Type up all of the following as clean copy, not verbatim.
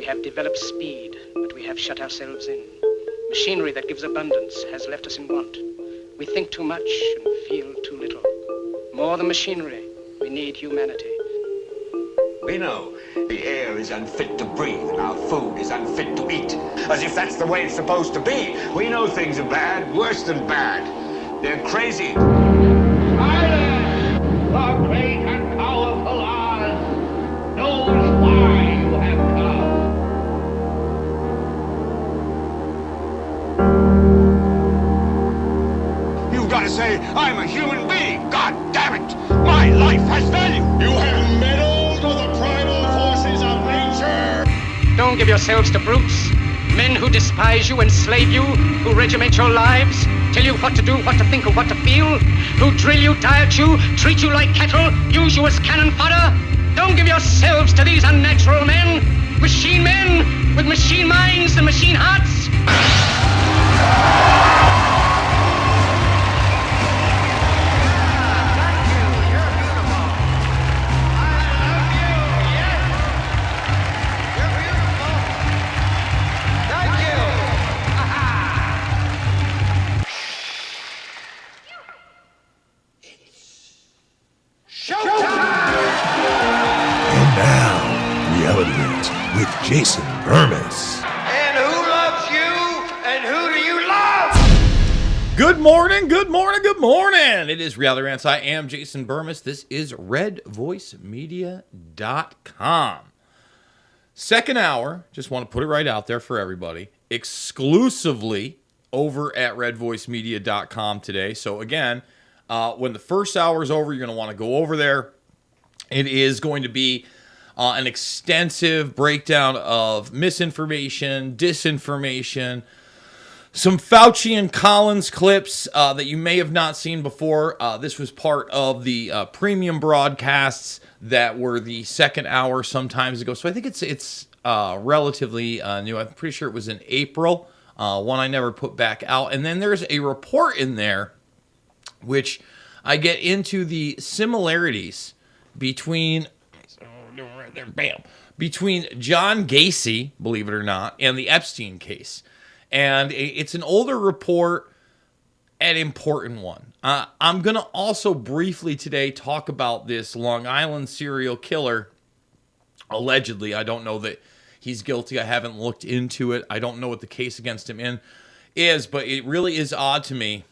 We have developed speed, but we have shut ourselves in. Machinery that gives abundance has left us in want. We think too much and feel too little. More than machinery, we need humanity. We know the air is unfit to breathe and our food is unfit to eat. As if that's the way it's supposed to be. We know things are bad, worse than bad. They're crazy. Silence! The great and powerful Oz knows why you have come. You've got to say, I'm a human being. God damn it. My life has value. You have meddled with the primal forces of nature. Don't give yourselves to brutes, men who despise you, enslave you, who regiment your lives, tell you what to do, what to think, or what to feel, who drill you, diet you, treat you like cattle, use you as cannon fodder. Don't give yourselves to these unnatural men with machine minds and machine hearts. With Jason Bermas. And who loves you? And who do you love? Good morning, good morning, good morning. It is Reality Rants. I am Jason Bermas. This is redvoicemedia.com. Second hour, just want to put it right out there for everybody, exclusively over at redvoicemedia.com today. So again, when the first hour is over, you're going to want to go over there. It is going to be an extensive breakdown of misinformation, disinformation, some Fauci and Collins clips that you may have not seen before. This was part of the premium broadcasts that were the second hour some times ago. So I think it's relatively new. I'm pretty sure it was in April, one I never put back out. And then there's a report in there which I get into the similarities between John Gacy, believe it or not, and the Epstein case. And it's an older report, an important one. I'm going to also briefly today talk about this Long Island serial killer, allegedly. I don't know that he's guilty. I haven't looked into it. I don't know what the case against him is, but it really is odd to me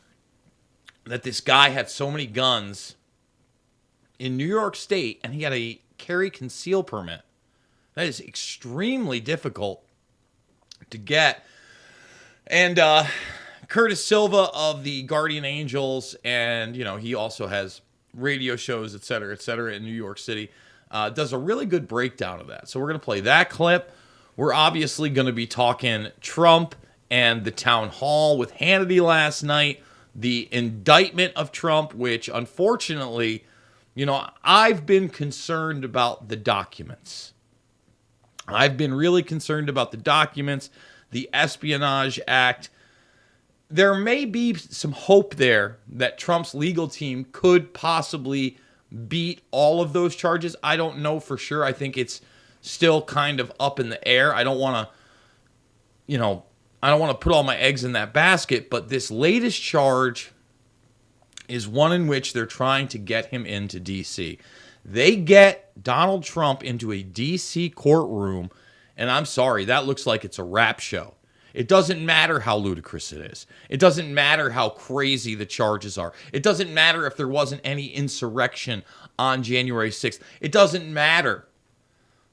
that this guy had so many guns in New York State, and he had a carry conceal permit. That is extremely difficult to get. And Curtis Silva of the Guardian Angels, and he also has radio shows, et cetera, in New York City, does a really good breakdown of that. So we're going to play that clip. We're obviously going to be talking Trump and the town hall with Hannity last night, the indictment of Trump, which unfortunately, I've been concerned about the documents. I've been really concerned about the documents, the Espionage Act. There may be some hope there that Trump's legal team could possibly beat all of those charges. I don't know for sure. I think it's still kind of up in the air. I don't want to, put all my eggs in that basket, but this latest charge is one in which they're trying to get him into D.C. They get Donald Trump into a D.C. courtroom, and I'm sorry, that looks like it's a rap show. It doesn't matter how ludicrous it is. It doesn't matter how crazy the charges are. It doesn't matter if there wasn't any insurrection on January 6th. It doesn't matter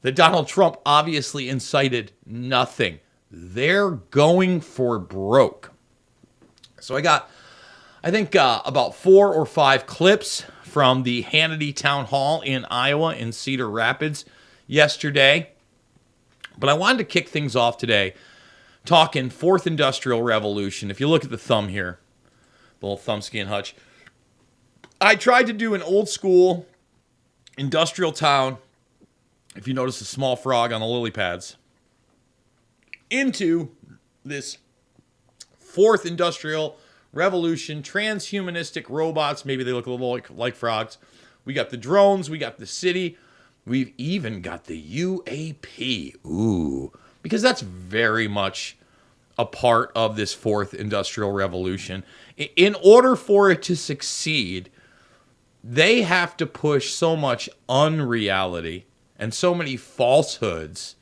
that Donald Trump obviously incited nothing. They're going for broke. So I think about 4 or 5 clips from the Hannity Town Hall in Iowa in Cedar Rapids yesterday. But I wanted to kick things off today talking Fourth Industrial Revolution. If you look at the thumb here, the little thumbsky and hutch, I tried to do an old school industrial town, if you notice the small frog on the lily pads, into this Fourth Industrial Revolution, transhumanistic robots. Maybe they look a little like frogs. We got the drones. We got the city. We've even got the UAP. Ooh, because that's very much a part of this fourth industrial revolution. In order for it to succeed, they have to push so much unreality and so many falsehoods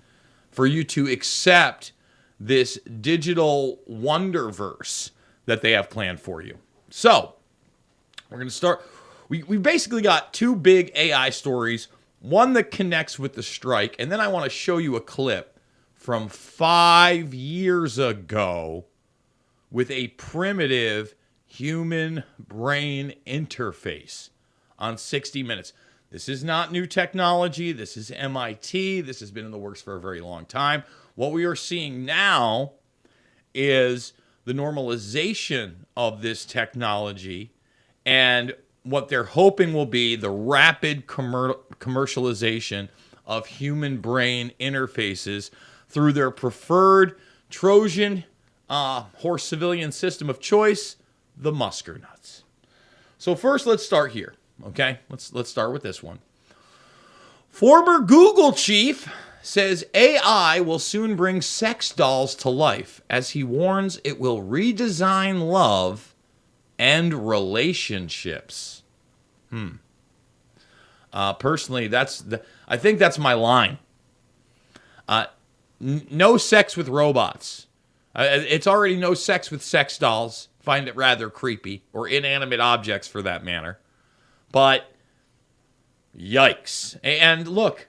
for you to accept this digital wonderverse that they have planned for you. So, we're going to start. We basically got two big AI stories, one that connects with the strike, and then I want to show you a clip from 5 years ago with a primitive human brain interface on 60 Minutes. This is not new technology. This is MIT. This has been in the works for a very long time. What we are seeing now is the normalization of this technology and what they're hoping will be the rapid commercialization of human brain interfaces through their preferred Trojan horse civilian system of choice, the Muskernuts. So first, let's start here. Okay, let's start with this one. Former Google chief says AI will soon bring sex dolls to life as he warns it will redesign love and relationships. Personally, I think that's my line. No sex with robots. It's already no sex with sex dolls. Find it rather creepy, or inanimate objects for that matter. But yikes. And look,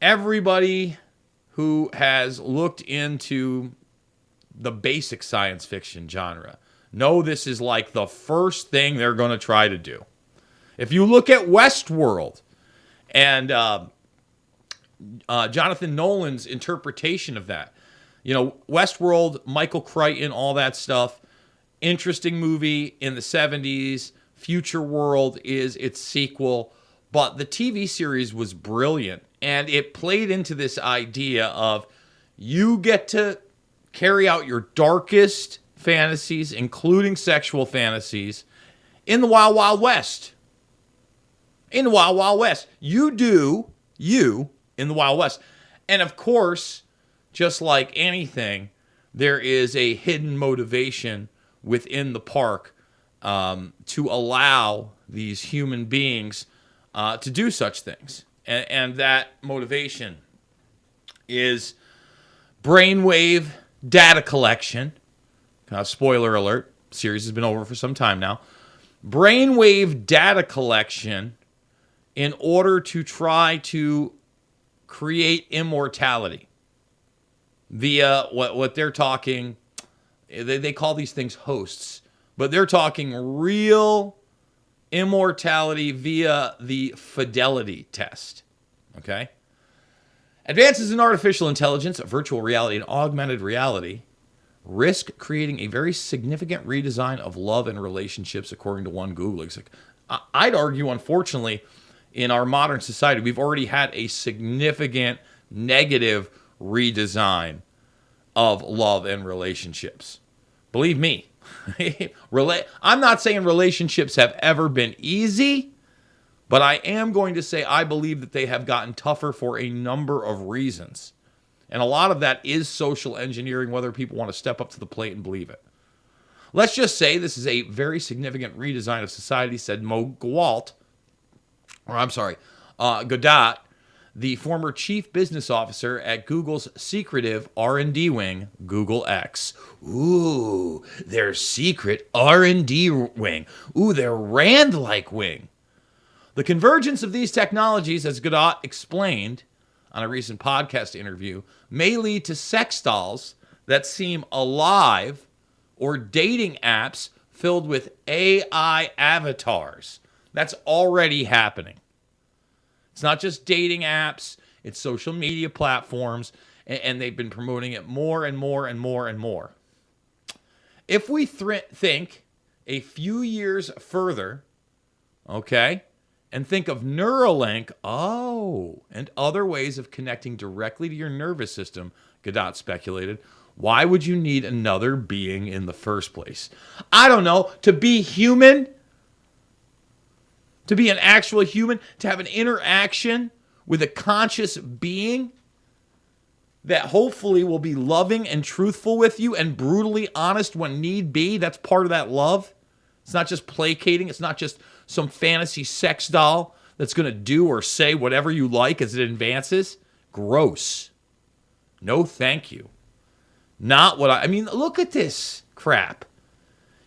everybody who has looked into the basic science fiction genre know this is like the first thing they're going to try to do. If you look at Westworld and Jonathan Nolan's interpretation of that, you know, Westworld, Michael Crichton, all that stuff, interesting movie in the 70s. Future World is its sequel, but the TV series was brilliant, and it played into this idea of you get to carry out your darkest fantasies, including sexual fantasies, in the Wild Wild West. In the Wild Wild West. You do you in the Wild West. And of course, just like anything, there is a hidden motivation within the park to allow these human beings to do such things. And that motivation is brainwave data collection. Spoiler alert, series has been over for some time now. Brainwave data collection in order to try to create immortality via what they're talking, they call these things hosts, but they're talking real immortality via the fidelity test. Okay? Advances in artificial intelligence, virtual reality, and augmented reality risk creating a very significant redesign of love and relationships, according to one Google exec. I'd argue, unfortunately, in our modern society, we've already had a significant negative redesign of love and relationships. Believe me. I'm not saying relationships have ever been easy, but I am going to say I believe that they have gotten tougher for a number of reasons. And a lot of that is social engineering, whether people want to step up to the plate and believe it. Let's just say this is a very significant redesign of society, said Mo Godot, the former chief business officer at Google's secretive R&D wing, Google X. Ooh, their secret R&D wing. Ooh, their Rand-like wing. The convergence of these technologies, as Godot explained on a recent podcast interview, may lead to sex dolls that seem alive or dating apps filled with AI avatars. That's already happening. It's not just dating apps, it's social media platforms, and they've been promoting it more and more and more and more. If we think a few years further, okay, and think of Neuralink, and other ways of connecting directly to your nervous system, Godot speculated, why would you need another being in the first place? I don't know, to be human? To be an actual human? To have an interaction with a conscious being? that hopefully will be loving and truthful with you and brutally honest when need be. That's part of that love. It's not just placating. It's not just some fantasy sex doll that's going to do or say whatever you like as it advances. Gross. No, thank you. Not what I mean, look at this crap.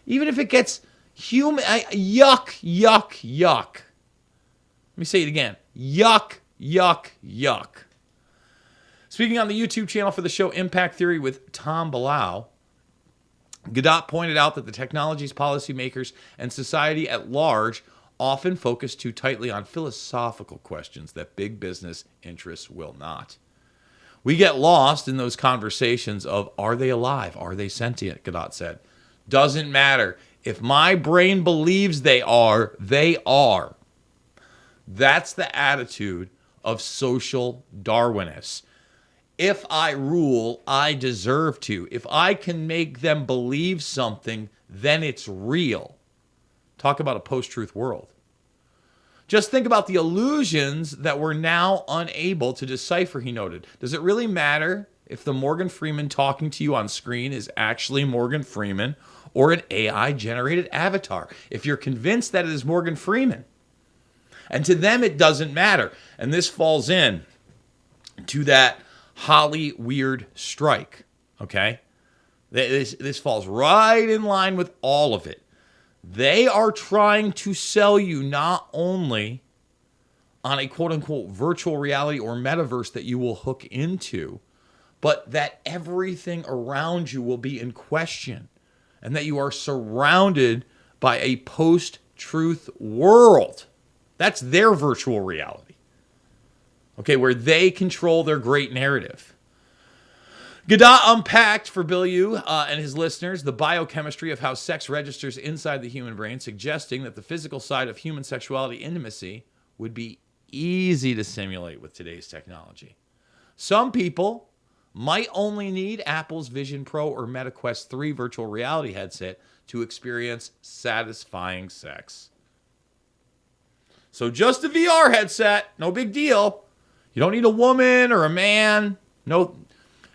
Even if it gets human, yuck, yuck, yuck. Let me say it again. Yuck, yuck, yuck. Speaking on the YouTube channel for the show Impact Theory with Tom Bilal, Godot pointed out that the technologies, policymakers, and society at large often focus too tightly on philosophical questions that big business interests will not. We get lost in those conversations of, are they alive? Are they sentient? Godot said. Doesn't matter. If my brain believes they are, they are. That's the attitude of social Darwinists. If I rule, I deserve to. If I can make them believe something, then it's real. Talk about a post-truth world. Just think about the illusions that we're now unable to decipher, he noted. Does it really matter if the Morgan Freeman talking to you on screen is actually Morgan Freeman or an AI-generated avatar? If you're convinced that it is Morgan Freeman. And to them, it doesn't matter. And this falls in to that Holly weird strike, okay? This falls right in line with all of it. They are trying to sell you not only on a quote-unquote virtual reality or metaverse that you will hook into, but that everything around you will be in question and that you are surrounded by a post-truth world. That's their virtual reality. Okay, where they control their great narrative. Godot unpacked for Bill Yu and his listeners the biochemistry of how sex registers inside the human brain, suggesting that the physical side of human sexuality intimacy would be easy to simulate with today's technology. Some people might only need Apple's Vision Pro or Meta Quest 3 virtual reality headset to experience satisfying sex. So just a VR headset, no big deal. You don't need a woman or a man. No,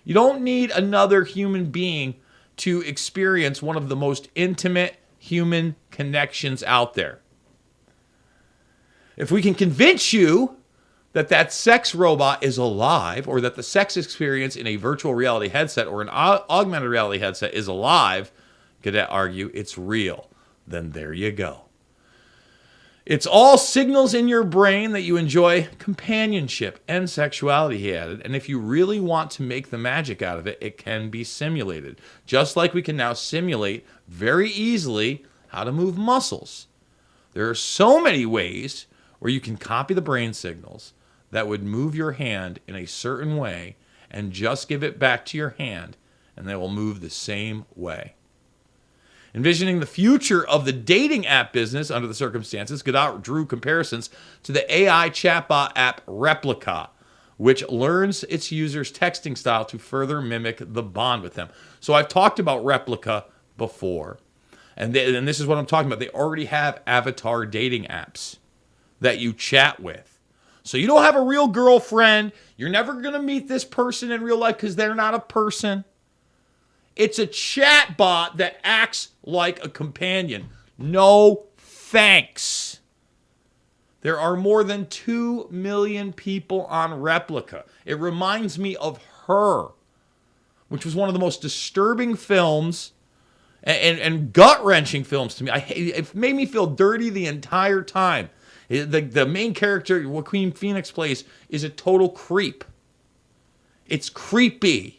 you don't need another human being to experience one of the most intimate human connections out there. If we can convince you that that sex robot is alive, or that the sex experience in a virtual reality headset or an augmented reality headset is alive, could I argue it's real? Then there you go. It's all signals in your brain that you enjoy companionship and sexuality, he added. And if you really want to make the magic out of it, it can be simulated. Just like we can now simulate very easily how to move muscles. There are so many ways where you can copy the brain signals that would move your hand in a certain way and just give it back to your hand, and they will move the same way. Envisioning the future of the dating app business under the circumstances, Godot drew comparisons to the AI chatbot app Replica, which learns its users' texting style to further mimic the bond with them. So I've talked about Replica before, and this is what I'm talking about. They already have avatar dating apps that you chat with. So you don't have a real girlfriend. You're never going to meet this person in real life because they're not a person. It's a chat bot that acts like a companion. No thanks. There are more than 2 million people on Replica. It reminds me of Her, which was one of the most disturbing films and gut-wrenching films to me. It made me feel dirty the entire time. The main character, Joaquin Phoenix plays, is a total creep. It's creepy.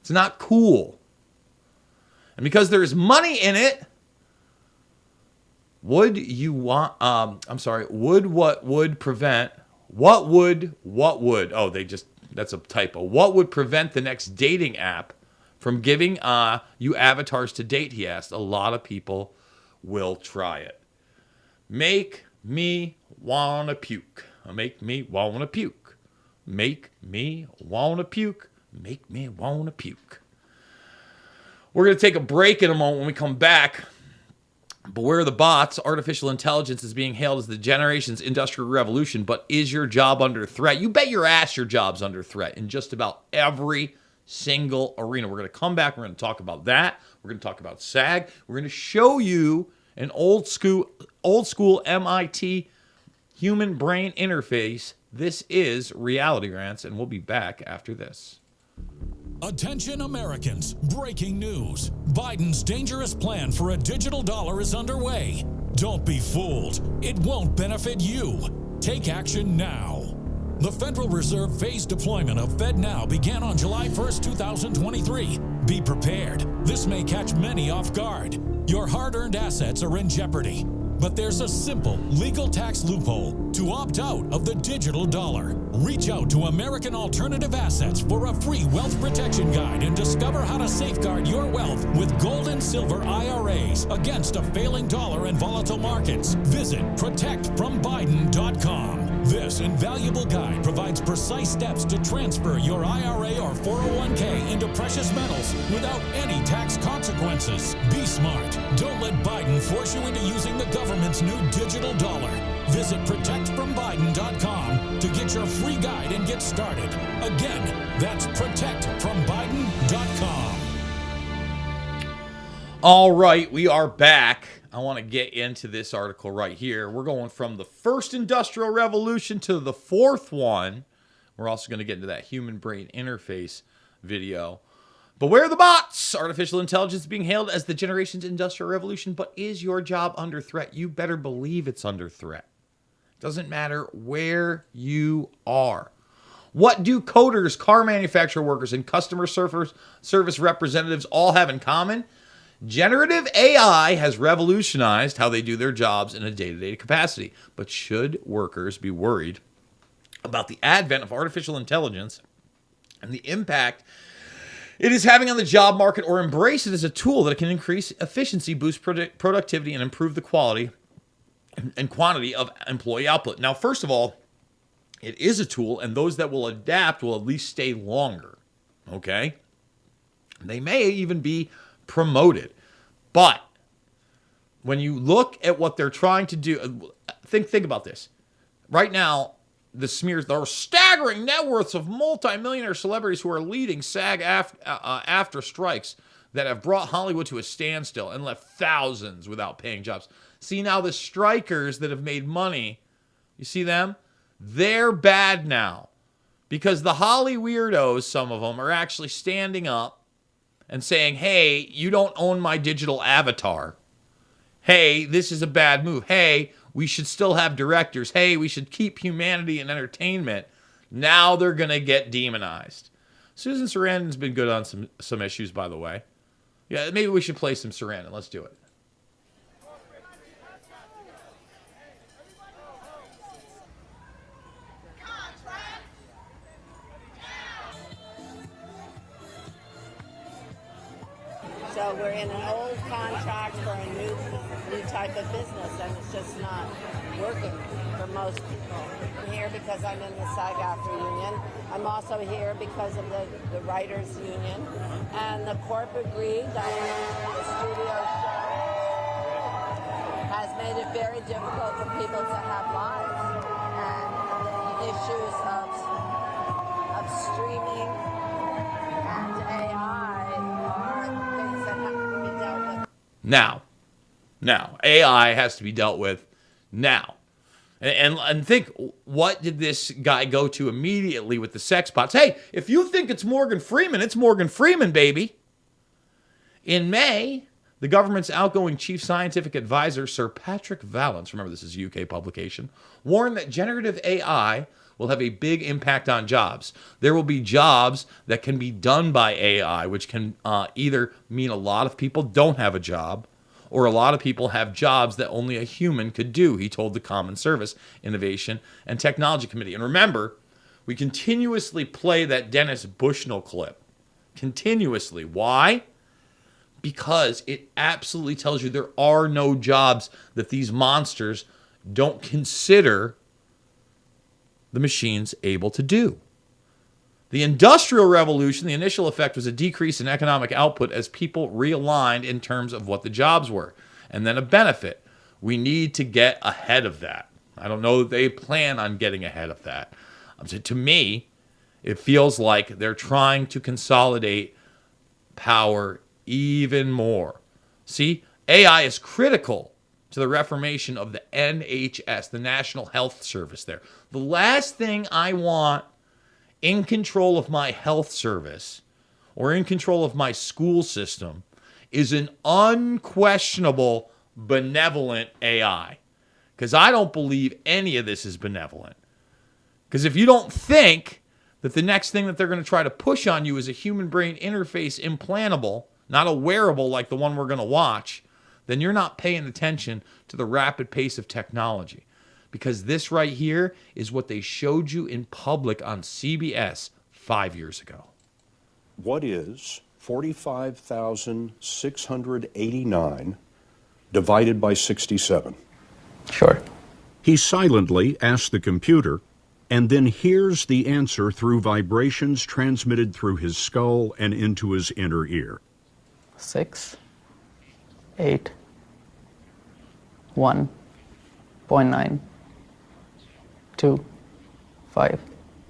It's not cool. And because there's money in it, what would prevent, that's a typo. What would prevent the next dating app from giving you avatars to date, he asked. A lot of people will try it. Make me wanna puke. Make me wanna puke. Make me wanna puke. Make me wanna puke. We're going to take a break in a moment. When we come back, Beware the bots. Artificial intelligence is being hailed as the generation's industrial revolution, but is your job under threat? You bet your ass your job's under threat in just about every single arena. We're going to come back. We're going to talk about that. We're going to talk about SAG. We're going to show you an old school MIT human brain interface. This is Reality Rants, and we'll be back after this. Attention Americans, breaking news. Biden's dangerous plan for a digital dollar is underway. Don't be fooled. It won't benefit you. Take action now. The Federal Reserve phased deployment of FedNow began on July 1st, 2023. Be prepared. This may catch many off guard. Your hard-earned assets are in jeopardy. But there's a simple legal tax loophole to opt out of the digital dollar. Reach out to American Alternative Assets for a free wealth protection guide and discover how to safeguard your wealth with gold and silver IRAs against a failing dollar and volatile markets. Visit protectfrombiden.com. This invaluable guide provides precise steps to transfer your IRA or 401k into precious metals without any tax consequences. Be smart. Don't let Biden force you into using the government's new digital dollar. Visit protectfrombiden.com to get your free guide and get started. Again, that's protectfrombiden.com. All right, we are back. I want to get into this article right here. We're going from the first industrial revolution to the fourth one. We're also going to get into that human brain interface video. Beware the bots. Artificial intelligence being hailed as the generation's industrial revolution, but is your job under threat? You better believe it's under threat. Doesn't matter where you are. What do coders, car manufacturer workers, and customer service representatives all have in common? Generative AI has revolutionized how they do their jobs in a day-to-day capacity. But should workers be worried about the advent of artificial intelligence and the impact it is having on the job market, or embrace it as a tool that can increase efficiency, boost productivity, and improve the quality and quantity of employee output? Now, first of all, it is a tool, and those that will adapt will at least stay longer, okay? They may even be promoted. But when you look at what they're trying to do, think about this. Right now, the smears, there are staggering net worths of multimillionaire celebrities who are leading SAG after strikes that have brought Hollywood to a standstill and left thousands without paying jobs. See, now the strikers that have made money, you see them? They're bad now. Because the Holly weirdos, some of them, are actually standing up and saying, hey, you don't own my digital avatar. Hey, this is a bad move. Hey, we should still have directors. Hey, we should keep humanity and entertainment. Now they're going to get demonized. Susan Sarandon's been good on some issues, by the way. Yeah, maybe we should play some Sarandon. Let's do it. So we're in an old contract for a new type of business, and it's just not working for most people. I'm here because I'm in the SAG-AFTRA union. I'm also here because of the writers union, and the corp agreed that the studio has made it very difficult for people to have lives, and the issues of streaming and AI are things that have to be dealt with. Now, AI has to be dealt with now. And think, what did this guy go to immediately with the sex bots? Hey, if you think it's Morgan Freeman, it's Morgan Freeman, baby. In May, the government's outgoing chief scientific advisor, Sir Patrick Vallance, remember this is a UK publication, warned that generative AI will have a big impact on jobs. There will be jobs that can be done by AI, which can either mean a lot of people don't have a job, or a lot of people have jobs that only a human could do, he told the Common Service, Innovation, and Technology Committee. And remember, we continuously play that Dennis Bushnell clip. Continuously. Why? Because it absolutely tells you there are no jobs that these monsters don't consider the machines able to do. The Industrial Revolution, the initial effect was a decrease in economic output as people realigned in terms of what the jobs were. and then a benefit. We need to get ahead of that. I don't know that they plan on getting ahead of that. So to me, it feels like they're trying to consolidate power even more. See, AI is critical to the reformation of the NHS, the National Health Service there. The last thing I want in control of my health service or in control of my school system is an unquestionable benevolent AI. Because I don't believe any of this is benevolent. Because if you don't think that the next thing that they're going to try to push on you is a human brain interface implantable, not a wearable like the one we're going to watch, then you're not paying attention to the rapid pace of technology. Because this right here is what they showed you in public on CBS 5 years ago. What is 45,689 divided by 67? Sure. He silently asks the computer and then hears the answer through vibrations transmitted through his skull and into his inner ear. 6, 8, 1.9, 2, 5.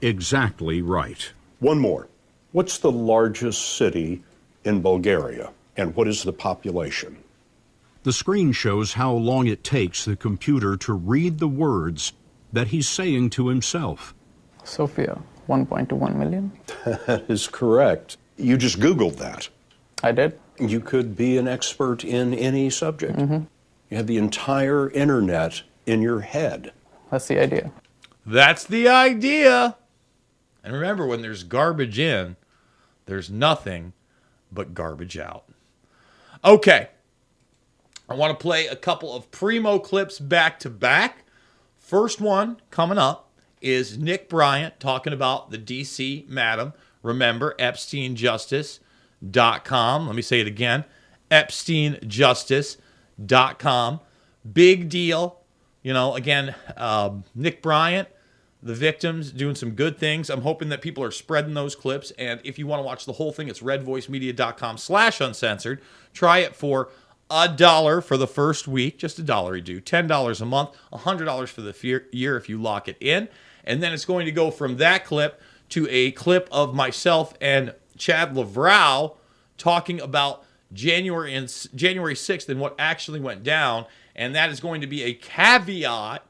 Exactly right. One more. What's the largest city in Bulgaria, and what is the population? The screen shows how long it takes the computer to read the words that he's saying to himself. Sofia, 1.21 million. That is correct. You just Googled that. I did. You could be an expert in any subject. Mm-hmm. You have the entire internet in your head. That's the idea. That's the idea. And remember, when there's garbage in, there's nothing but garbage out. Okay. I want to play a couple of primo clips back to back. First one coming up is Nick Bryant talking about the DC Madam. Remember, EpsteinJustice.com. Let me say it again. EpsteinJustice.com. Big deal. You know, again, Nick Bryant, the victims, doing some good things. I'm hoping that people are spreading those clips. And if you want to watch the whole thing, it's redvoicemedia.com/uncensored. Try it for $1 for the first week, just $1 you do, $10 a month, $100 for the year if you lock it in. And then it's going to go from that clip to a clip of myself and Chad Lavrow talking about January 6th and what actually went down. And that is going to be a caveat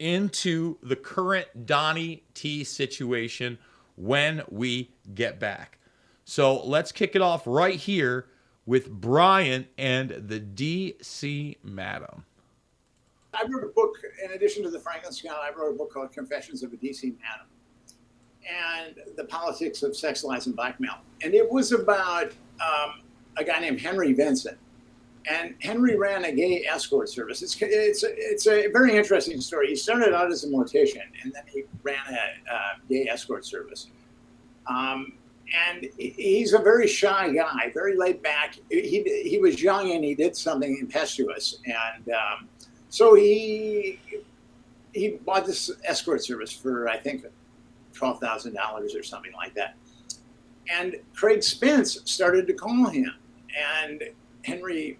into the current Donnie T situation when we get back. So let's kick it off right here with Brian and the DC Madam. I wrote a book, in addition to the Franklin Scale, I wrote a book called Confessions of a DC Madam and the Politics of Sex, Lies, and Blackmail. And it was about a guy named Henry Vincent. And Henry ran a gay escort service. It's a very interesting story. He started out as a mortician, and then he ran a gay escort service. And he's a very shy guy, very laid back. He was young and he did something impetuous. And so he bought this escort service for, I think, $12,000 or something like that. And Craig Spence started to call him. And Henry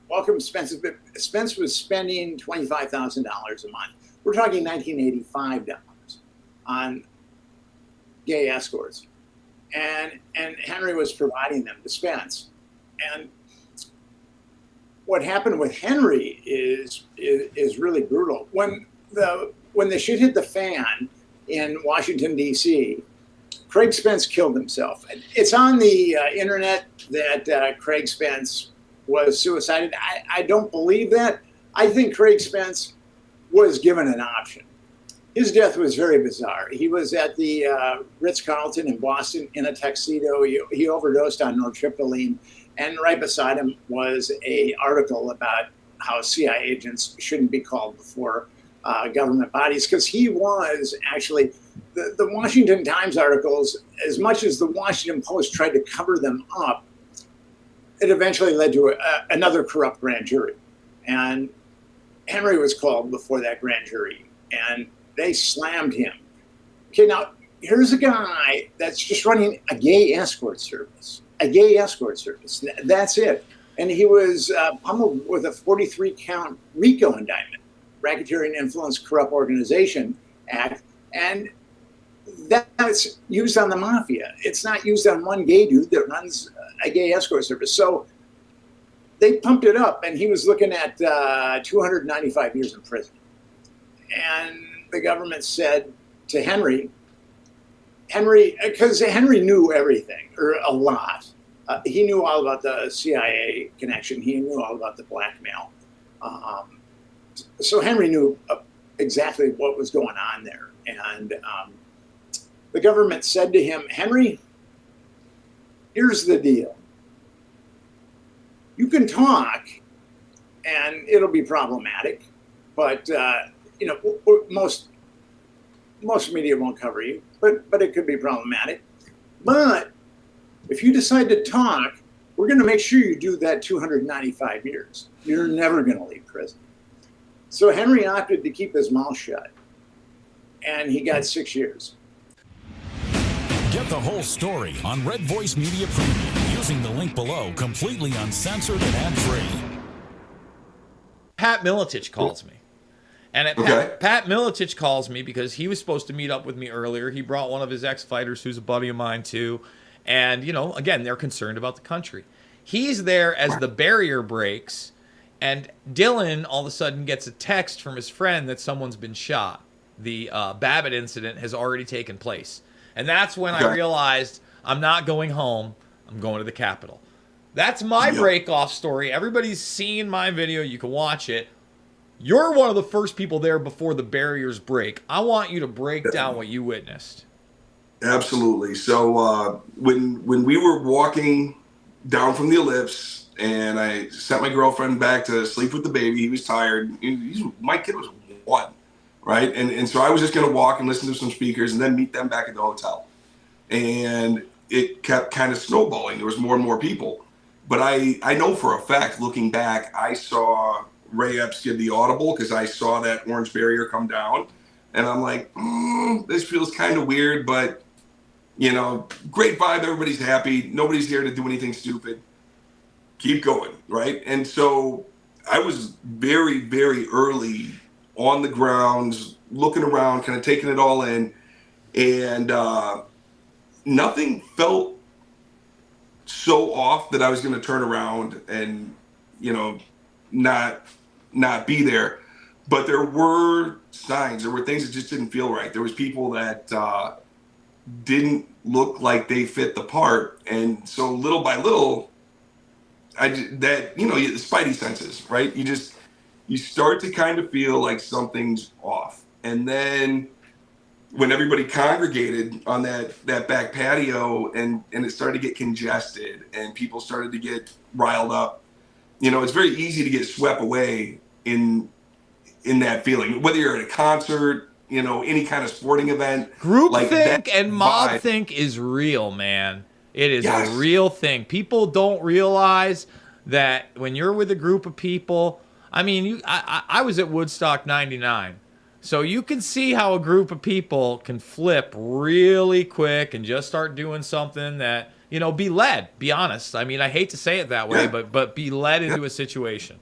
welcomed Spence. Spence was spending $25,000 a month. We're talking $1,985 on gay escorts. And Henry was providing them to Spence. And what happened with Henry is really brutal. When the shit hit the fan in Washington, D.C., Craig Spence killed himself. It's on the internet that Craig Spence was suicided. I don't believe that. I think Craig Spence was given an option. His death was very bizarre. He was at the Ritz-Carlton in Boston in a tuxedo. He overdosed on nortriptyline, and right beside him was an article about how CIA agents shouldn't be called before government bodies, because he was actually, the Washington Times articles, as much as the Washington Post tried to cover them up, it eventually led to another corrupt grand jury. And Henry was called before that grand jury, and they slammed him. Okay, now here's a guy that's just running a gay escort service. A gay escort service. That's it. And he was pummeled with a 43-count RICO indictment, Racketeering Influence Corrupt Organization Act. And that's used on the mafia. It's not used on one gay dude that runs a gay escort service. So they pumped it up, and he was looking at 295 years in prison. And the government said to Henry, because Henry knew everything, or a lot. He knew all about the CIA connection. He knew all about the blackmail. So Henry knew exactly what was going on there. And the government said to him, Henry, here's the deal. You can talk, and it'll be problematic, but most media won't cover you, but it could be problematic. But if you decide to talk, we're going to make sure you do that 295 years. You're never going to leave prison. So Henry opted to keep his mouth shut, and he got 6 years. Get the whole story on Red Voice Media Premium using the link below, completely uncensored and ad-free. Pat Miletich calls me. And Pat Miletich calls me because he was supposed to meet up with me earlier. He brought one of his ex-fighters who's a buddy of mine too. And, again, they're concerned about the country. He's there as the barrier breaks, and Dylan all of a sudden gets a text from his friend that someone's been shot. The Babbitt incident has already taken place. And that's when I realized I'm not going home. I'm going to the Capitol. That's my break-off story. Everybody's seen my video. You can watch it. You're one of the first people there before the barriers break. I want you to break down what you witnessed. Absolutely. So when we were walking down from the ellipse, and I sent my girlfriend back to sleep with the baby, he was tired. My kid was 1, right? And so I was just going to walk and listen to some speakers and then meet them back at the hotel. And it kept kind of snowballing. There was more and more people. But I know for a fact, looking back, I saw Ray Epps give the audible because I saw that orange barrier come down. And I'm like, this feels kind of weird, but, great vibe. Everybody's happy. Nobody's here to do anything stupid. Keep going, right? And so I was very, very early on the grounds, looking around, kind of taking it all in. And nothing felt so off that I was going to turn around and, not be there. But there were signs. There were things that just didn't feel right. There was people that didn't look like they fit the part. And so little by little, the spidey senses, right? You start to kind of feel like something's off. And then when everybody congregated on that back patio and it started to get congested and people started to get riled up, it's very easy to get swept away in that feeling, whether you're at a concert, any kind of sporting event. Groupthink and mob-think is real, man. It is a real thing. People don't realize that when you're with a group of people, I was at Woodstock 99. So you can see how a group of people can flip really quick and just start doing something that, be led, be honest. I hate to say it that way, but be led into a situation.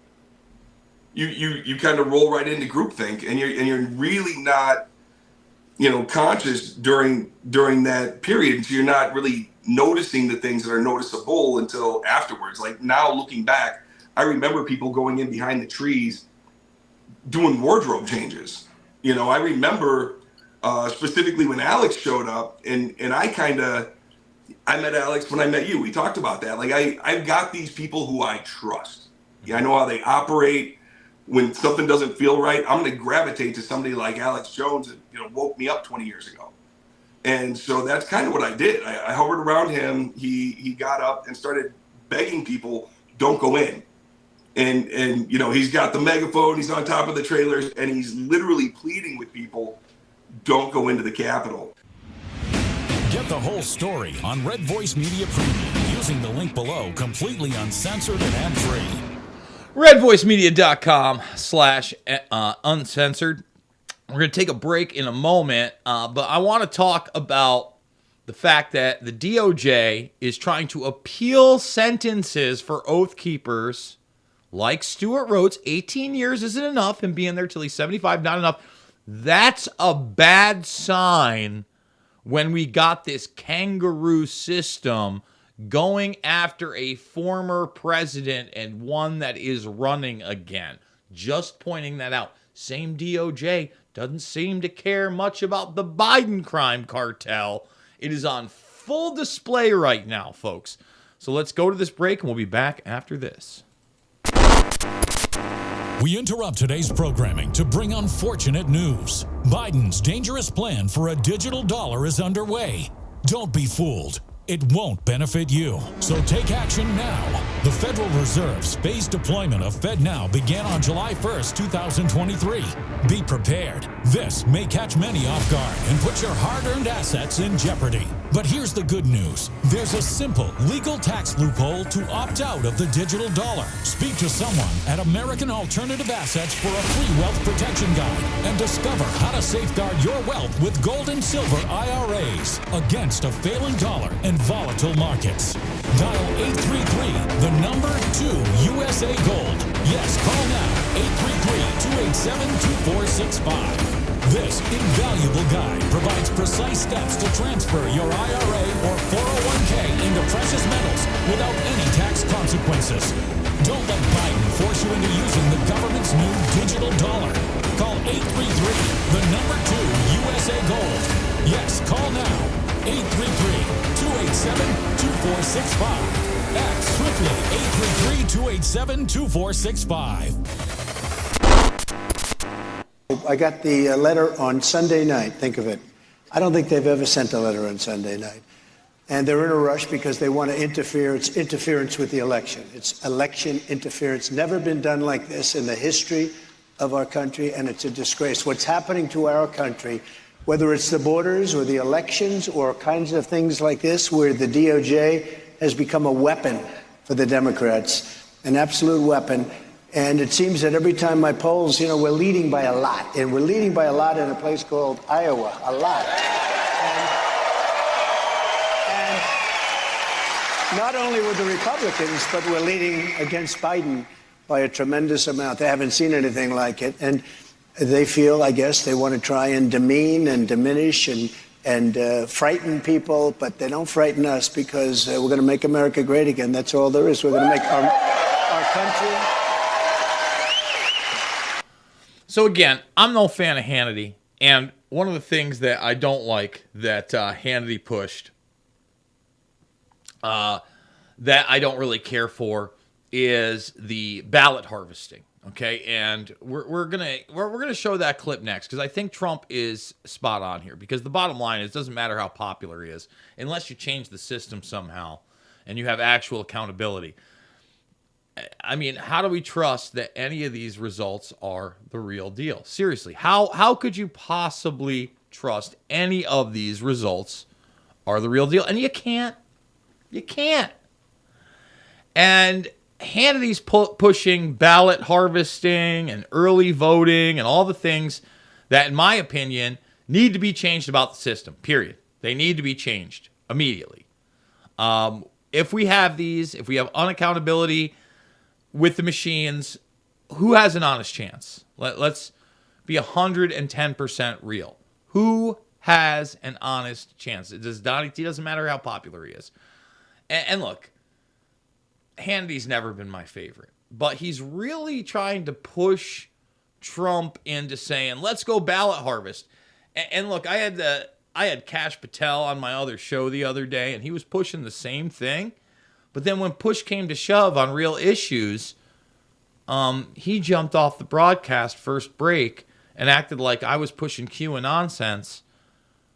You kind of roll right into groupthink, and you're really not, conscious during that period. So you're not really noticing the things that are noticeable until afterwards. Like now looking back, I remember people going in behind the trees doing wardrobe changes. I remember specifically when Alex showed up, and I met Alex when I met you. We talked about that. Like I've got these people who I trust. I know how they operate. When something doesn't feel right, I'm going to gravitate to somebody like Alex Jones that woke me up 20 years ago. And so that's kind of what I did. I hovered around him. He got up and started begging people, don't go in. And he's got the megaphone, he's on top of the trailers, and he's literally pleading with people, don't go into the Capitol. Get the whole story on Red Voice Media Premium using the link below, completely uncensored and ad-free. redvoicemedia.com/uncensored. We're going to take a break in a moment, but I want to talk about the fact that the DOJ is trying to appeal sentences for Oath Keepers like Stuart Rhodes. 18 years isn't enough, him being there till he's 75, not enough. That's a bad sign when we got this kangaroo system going after a former president and one that is running again. Just pointing that out. Same DOJ doesn't seem to care much about the Biden crime cartel. It is on full display right now, folks. So let's go to this break, and we'll be back after this. We interrupt today's programming to bring unfortunate news. Biden's dangerous plan for a digital dollar is underway. Don't be fooled. It won't benefit you. So take action now. The Federal Reserve's phased deployment of FedNow began on July 1st, 2023. Be prepared. This may catch many off guard and put your hard-earned assets in jeopardy. But here's the good news. There's a simple legal tax loophole to opt out of the digital dollar. Speak to someone at American Alternative Assets for a free wealth protection guide and discover how to safeguard your wealth with gold and silver IRAs against a failing dollar and volatile markets. Dial 833, the number 2 USA Gold. Yes, call now, 833-287-2465. This invaluable guide provides precise steps to transfer your IRA or 401k into precious metals without any tax consequences. Don't let Biden force you into using the government's new digital dollar. Call 833, the number 2 USA Gold. Yes, call now, 833-287-2465. Act swiftly, 833-287-2465. I got the letter on Sunday night. Think of it. I don't think they've ever sent a letter on Sunday night. And they're in a rush because they want to interfere. It's interference with the election. It's election interference. Never been done like this in the history of our country, and it's a disgrace. What's happening to our country, whether it's the borders or the elections or kinds of things like this, where the DOJ has become a weapon for the Democrats, an absolute weapon. And it seems that every time my polls, we're leading by a lot. And we're leading by a lot in a place called Iowa, a lot. And not only with the Republicans, but we're leading against Biden by a tremendous amount. They haven't seen anything like it. And they feel, I guess, they want to try and demean and diminish and frighten people, but they don't frighten us because we're going to make America great again. That's all there is. We're going to make our country. So again, I'm no fan of Hannity, and one of the things that I don't like that Hannity pushed, that I don't really care for, is the ballot harvesting. Okay, and we're gonna show that clip next because I think Trump is spot on here. Because the bottom line is, it doesn't matter how popular he is, unless you change the system somehow and you have actual accountability. I mean, how do we trust that any of these results are the real deal? Seriously, how could you possibly trust any of these results are the real deal? And you can't. You can't. And Hannity's pushing ballot harvesting and early voting and all the things that, in my opinion, need to be changed about the system, period. They need to be changed immediately. If we have unaccountability with the machines, who has an honest chance? Let's be 110% real. Who has an honest chance? It doesn't matter how popular he is. And look, Hannity's never been my favorite, but he's really trying to push Trump into saying, let's go ballot harvest. And look, I had Kash Patel on my other show the other day, and he was pushing the same thing. But then when push came to shove on real issues, he jumped off the broadcast first break and acted like I was pushing QAnon nonsense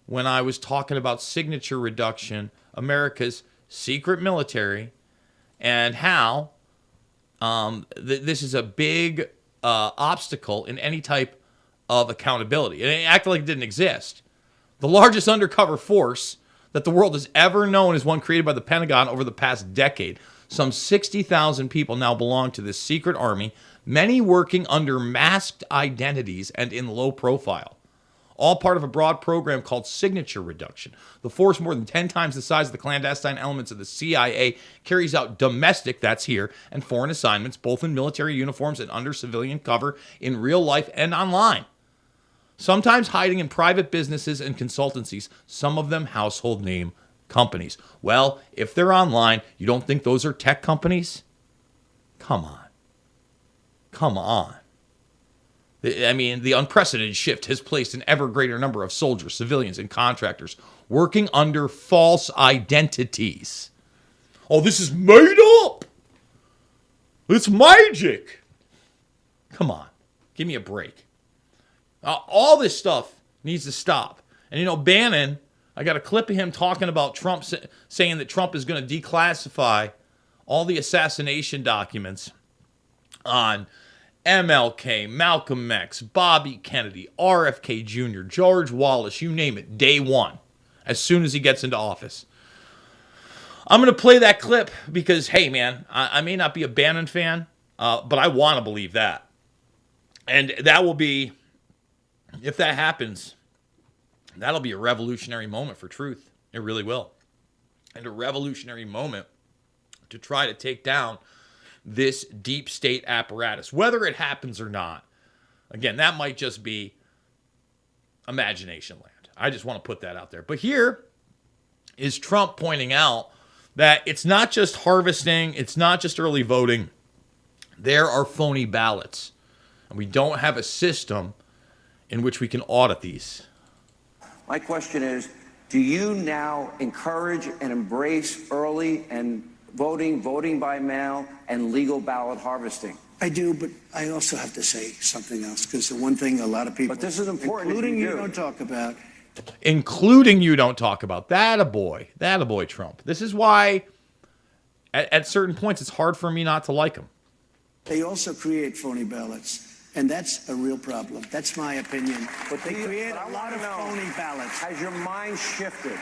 when I was talking about signature reduction, America's secret military, and how this is a big obstacle in any type of accountability. And it acted like it didn't exist. The largest undercover force that the world has ever known is one created by the Pentagon over the past decade. Some 60,000 people now belong to this secret army, many working under masked identities and in low profile. all part of a broad program called signature reduction. The force, more than 10 times the size of the clandestine elements of the CIA, carries out domestic, that's here, and foreign assignments, both in military uniforms and under civilian cover, in real life and online. Sometimes hiding in private businesses and consultancies, some of them household name companies. Well, if they're online, you don't think those are tech companies? Come on. Come on. I mean, the unprecedented shift has placed an ever greater number of soldiers, civilians, and contractors working under false identities. Oh, this is made up. It's magic. Come on. Give me a break. All this stuff needs to stop. And, you know, Bannon, I got a clip of him talking about Trump, saying that Trump is going to declassify all the assassination documents on MLK, Malcolm X, Bobby Kennedy, RFK Jr., George Wallace, you name it, day one, as soon as he gets into office. I'm going to play that clip because, hey, man, I may not be a Bannon fan, but I want to believe that. And that will be, if that happens, that'll be a revolutionary moment for truth. It really will. And a revolutionary moment to try to take down this deep state apparatus, whether it happens or not. Again, that might just be imagination land. I just want to put that out there. But here is Trump pointing out that it's not just harvesting, it's not just early voting. There are phony ballots. And we don't have a system in which we can audit these. My question is, do you now encourage and embrace early and voting by mail, and legal ballot harvesting? I do, but I also have to say something else, because the one thing a lot of people, but this is important, including you, don't talk about. Including you don't talk about. That a boy, Trump. This is why at certain points it's hard for me not to like him. They also create phony ballots, and that's a real problem. That's my opinion. But they create a lot of phony ballots. Has your mind shifted?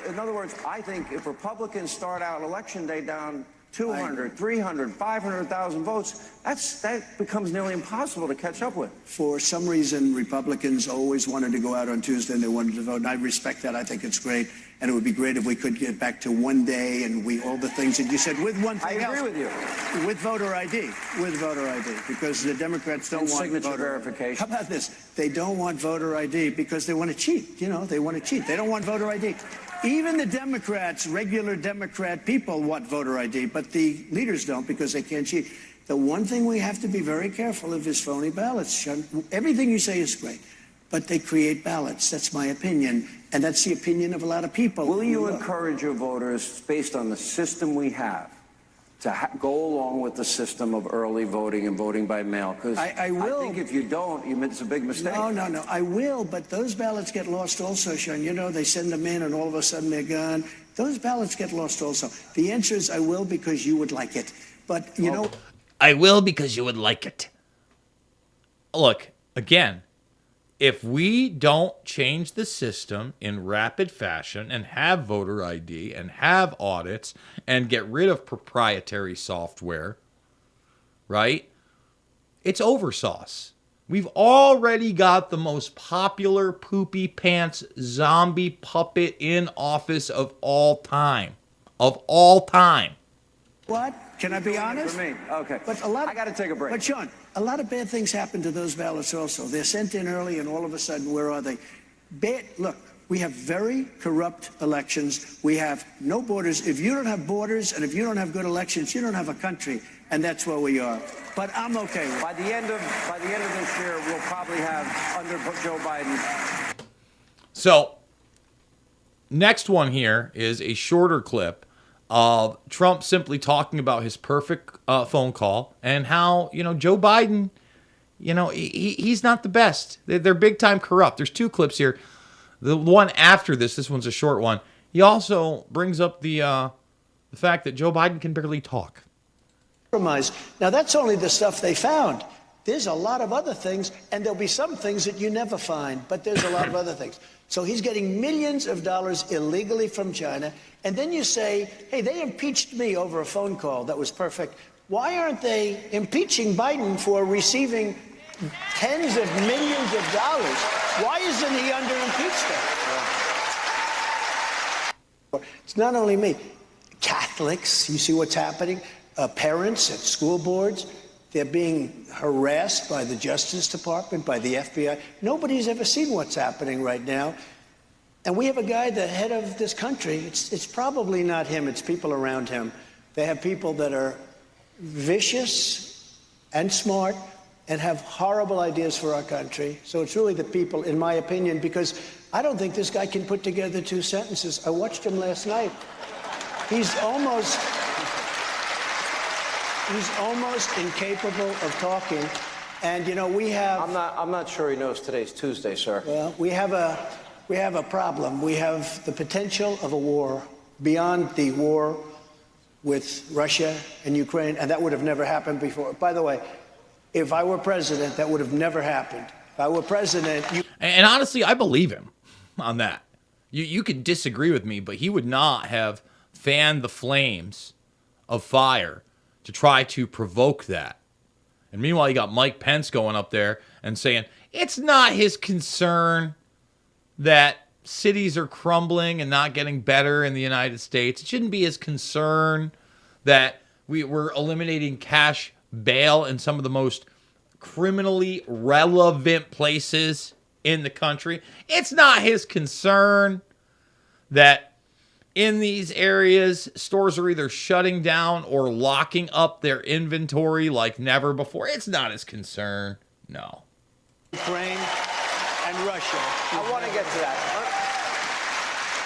In other words, I think if Republicans start out Election Day down 200, 300, 500,000 votes, that becomes nearly impossible to catch up with. For some reason, Republicans always wanted to go out on Tuesday and they wanted to vote, and I respect that. I think it's great, and it would be great if we could get back to one day and all the things that you said, with one thing else. I agree with you. With voter ID, because the Democrats don't want signature voter verification. How about this? They don't want voter ID because they want to cheat. They want to cheat. They don't want voter ID. Even the Democrats, regular Democrat people, want voter ID, but the leaders don't because they can't cheat. The one thing we have to be very careful of is phony ballots. Everything you say is great, but they create ballots. That's my opinion, and that's the opinion of a lot of people. Will you encourage your voters, based on the system we have, to go along with the system of early voting and voting by mail? Because I will. I think if you don't, it's a big mistake. No. I will, but those ballots get lost also, Sean. They send them in and all of a sudden they're gone. Those ballots get lost also. The answer is I will because you would like it. But, I will because you would like it. Look, again, if we don't change the system in rapid fashion and have voter ID and have audits and get rid of proprietary software, right? It's oversauce. We've already got the most popular poopy pants zombie puppet in office of all time. Of all time. What? Can I be honest? For me, okay. But I got to take a break. But Sean, a lot of bad things happen to those ballots also. They're sent in early, and all of a sudden, where are they? Look, we have very corrupt elections. We have no borders. If you don't have borders, and if you don't have good elections, you don't have a country, and that's where we are. But I'm okay with it. By the end of this year, we'll probably have under Joe Biden. So, next one here is a shorter clip of Trump simply talking about his perfect phone call and how, Joe Biden, he's not the best. They're big time corrupt. There's two clips here. The one after this one's a short one. He also brings up the fact that Joe Biden can barely talk. Now, that's only the stuff they found. There's a lot of other things, and there'll be some things that you never find, but there's a lot of other things. So he's getting millions of dollars illegally from China, and then you say, hey, they impeached me over a phone call that was perfect. Why aren't they impeaching Biden for receiving tens of millions of dollars Why isn't he under impeachment? It's not only me. Catholics, you see what's happening? Parents at school boards, they're being harassed by the Justice Department, by the FBI. Nobody's ever seen what's happening right now. And we have a guy, the head of this country. It's probably not him, it's people around him. They have people that are vicious and smart and have horrible ideas for our country. So it's really the people, in my opinion, because I don't think this guy can put together two sentences. I watched him last night. He's almost incapable of talking. And you know, we have. I'm not sure he knows today's Tuesday, sir. Well, we have a problem. We have the potential of a war beyond the war with Russia and Ukraine, and that would have never happened before. By the way, if I were president, that would have never happened. If I were president, and honestly, I believe him on that. You could disagree with me, but he would not have fanned the flames of fire to try to provoke that. And meanwhile, you got Mike Pence going up there and saying it's not his concern that cities are crumbling and not getting better in the United States. It shouldn't be his concern that we're eliminating cash bail in some of the most criminally relevant places in the country. It's not his concern that in these areas, stores are either shutting down or locking up their inventory like never before. It's not his concern. No. Ukraine and Russia. I want to get to that.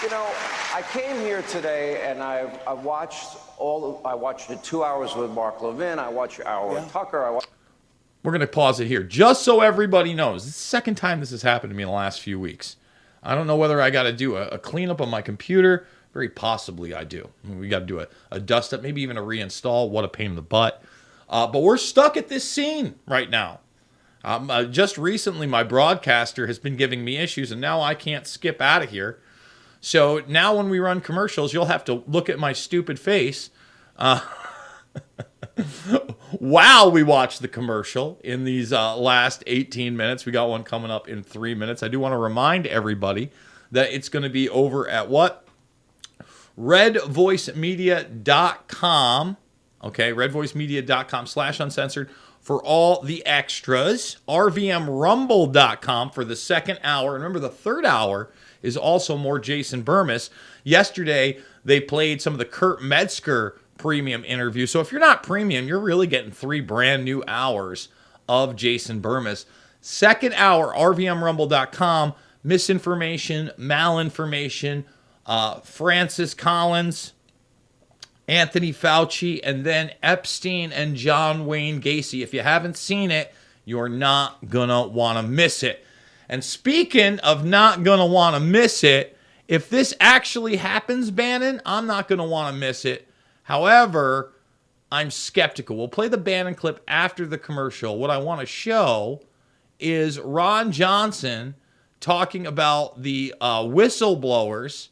You know, I came here today and I watched the 2 hours with Mark Levin. I watched your hour with Tucker. We're going to pause it here just so everybody knows. This is the second time this has happened to me in the last few weeks. I don't know whether I got to do a cleanup on my computer. Very possibly I do. We got to do a dust up, maybe even a reinstall. What a pain in the butt. But we're stuck at this scene right now. Just recently, my broadcaster has been giving me issues, and now I can't skip out of here. So now when we run commercials, you'll have to look at my stupid face while we watch the commercial in these last 18 minutes. We got one coming up in 3 minutes. I do want to remind everybody that it's going to be over at what? redvoicemedia.com. Okay, redvoicemedia.com/uncensored for all the extras. RVMRumble.com for the second hour. Remember, the third hour is also more Jason Bermas. Yesterday, they played some of the Kurt Metzger premium interview. So if you're not premium, you're really getting 3 brand new hours of Jason Bermas. Second hour, RVMRumble.com. Misinformation, malinformation, Francis Collins, Anthony Fauci, and then Epstein and John Wayne Gacy. If you haven't seen it, you're not going to want to miss it. And speaking of not going to want to miss it, if this actually happens, Bannon, I'm not going to want to miss it. However, I'm skeptical. We'll play the Bannon clip after the commercial. What I want to show is Ron Johnson talking about the whistleblowers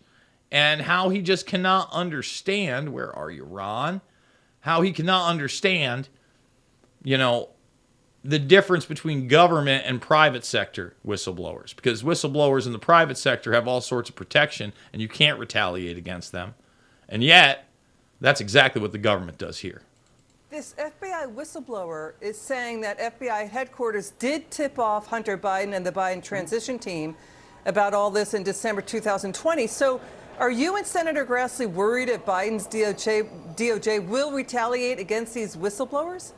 and how he just cannot understand, where are you, Ron? How he cannot understand, the difference between government and private sector whistleblowers. Because whistleblowers in the private sector have all sorts of protection, and you can't retaliate against them. And yet, that's exactly what the government does here. This FBI whistleblower is saying that FBI headquarters did tip off Hunter Biden and the Biden transition team about all this in December 2020. So are you and Senator Grassley worried that Biden's DOJ will retaliate against these whistleblowers?